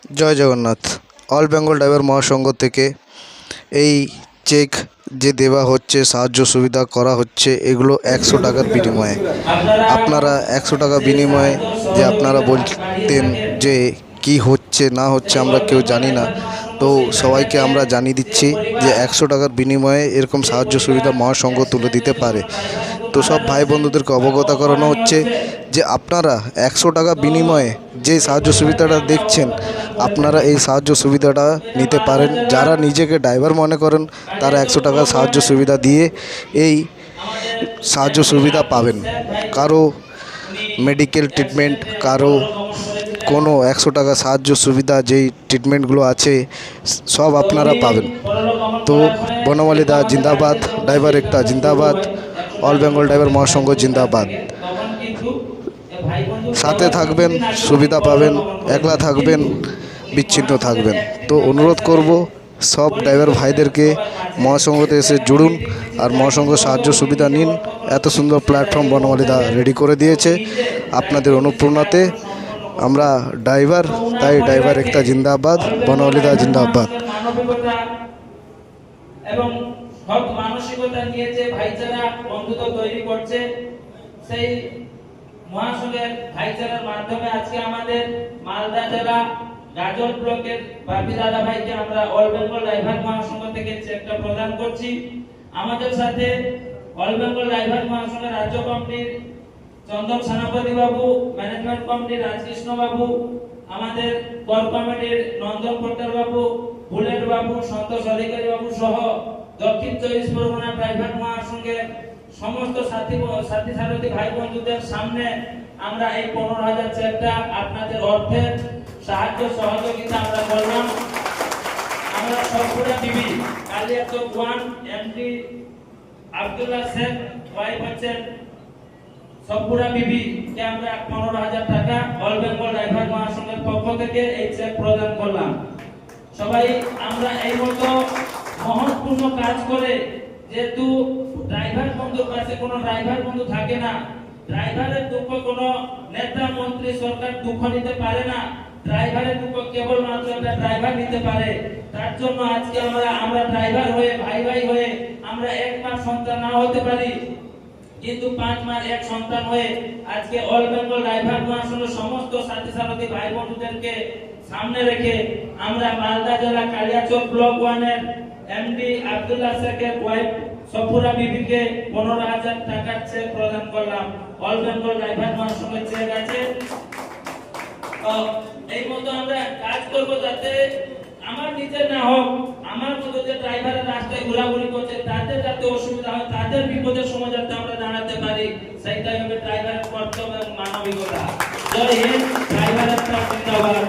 জয় Jagannath. All Bengal driver মহাসংঘ থেকে এই check যে দেওয়া হচ্ছে, সাহায্য সুবিধা করা হচ্ছে, এগুলো 100 টাকার বিনিময়ে। আপনারা 100 টাকা বিনিময়ে যে আপনারা বলতেন যে কি হচ্ছে না হচ্ছে আমরা কেউ জানি না, তো সবাইকে আমরা জানিয়ে দিচ্ছি যে 100 টাকার বিনিময়ে এরকম সাহায্য সুবিধা মহাসংঘ তুলে দিতে পারে। তো সব ভাই বন্ধুদেরকে অবগত করানো হচ্ছে যে আপনারা 100 টাকা বিনিময়ে যে সাহায্য সুবিধাটা দেখছেন, আপনারা এই সাহায্য সুবিধাটা নিতে পারেন। যারা নিজেকে ড্রাইভার মনে করেন তারা 100 টাকা সাহায্য সুবিধা দিয়ে এই সাহায্য সুবিধা পাবেন। কারো মেডিকেল ট্রিটমেন্ট, কারো কোনো 100 টাকা সাহায্য সুবিধা, যেই ট্রিটমেন্টগুলো আছে সব আপনারা পাবেন। তো বনমালী দা জিন্দাবাদ, ড্রাইভার একতা জিন্দাবাদ, অল বেঙ্গল ড্রাইভার মহাসংঘ জিন্দাবাদ। সাথে থাকবেন, সুবিধা পাবেন, একলা থাকবেন, বিচ্ছিন্ন থাকবেন। তো অনুরোধ করব সব ড্রাইভার ভাইদেরকে মহাসংঘতে এসে জুড়ুন আর মহাসংঘ সাহায্য সুবিধা নিন। এত সুন্দর প্ল্যাটফর্ম বনমালীদা রেডি করে দিয়েছে। আপনাদের অনুপ্রেরণাতে আমরা ড্রাইভার, তাই ড্রাইভার একটা জিন্দাবাদ, বনমালীদা জিন্দাবাদ। এবং সৎ মানসিকতা নিয়ে যে ভাইচারা বন্ধুত্ব তৈরি করছে, সেই মহাসংঘের ভাইচারার মাধ্যমে আজকে আমাদের মালদা জেলা গাজল ব্লকের বাপি দাদা ভাইকে আমরা অল বেঙ্গল ড্রাইভার মহাসংঘ থেকে চেকটা প্রদান করছি। আমাদের সাথে অল বেঙ্গল ড্রাইভার মহাসংঘের রাজ্য কমিটির চন্দন সেনাপতি বাবু, ম্যানেজমেন্ট কমিটির রাজকৃষ্ণ বাবু, আমাদের কোর কমিটির নন্দন পট্টার বাবু, বুলেট বাবু, সন্তোষ অধিকারী বাবু সহ দক্ষিণ 24 পরগনা ড্রাইভার মহাসংঘের সমস্ত সাথী সারথী ভাই বন্ধুদের সামনে আমরা এই 15,000 চেকটা আপনাদের অর্থের সাহায্য সহযোগিতা আমরা করলাম। আমরা সবপুরা বিবি কালিয়াচক 1 এমডি আব্দুল্লাহ শেখ ওয়াইফ হচ্ছেন সবপুরা বিবি কে আমরা 15,000 টাকা অল বেঙ্গল ড্রাইভার মহাসংঘের পক্ষ থেকে এই চেক প্রদান করলাম। সবাই আমরা এই মতো মহৎপূর্ণ কাজ করে, যেহেতু ড্রাইভার বন্ধুর কাছে কোনো ড্রাইভার বন্ধু থাকে না, ড্রাইভারের দুঃখ কোনো নেতা মন্ত্রী সরকার দুঃখ নিতে পারে না, ড্রাইভারের দুঃখ কেবল মাত্র একটা ড্রাইভার নিতে পারে। তার জন্য আজকে আমরা ড্রাইভার হয়ে ভাই ভাই হয়ে আমরা এক মাস সন্তান না হতে পারি, কিন্তু 5 মাস এক সন্তান হয়ে আজকে অল বেঙ্গল ড্রাইভার মহাসংঘের সমস্ত সাথী সারথী ভাই বন্ধুদেরকে সামনে রেখে আমরা মালদা জেলা কালিয়াচক ব্লক 1 এর এমডি আব্দুল্লাহ শেখের ওয়াইফ সফুরা বিবিকে 15,000 টাকার চেক প্রদান করলাম। অল বেঙ্গল ড্রাইভার মহাসংঘের চেক আছে। এই মতো আমরা কাজ করব যাতে আমার নিজের না হোক, আমার মতো যে ড্রাইভারের রাস্তায় ঘোরাঘুরি করছে তাদের যাতে অসুবিধা হয়, তাদের বিপদের সময় যাতে আমরা দাঁড়াতে পারি, সেইটাই হবে ড্রাইভারের কর্তব্য এবং মানবিকতা। জয় হিন্দ, ড্রাইভারের জিন্দাবাদ।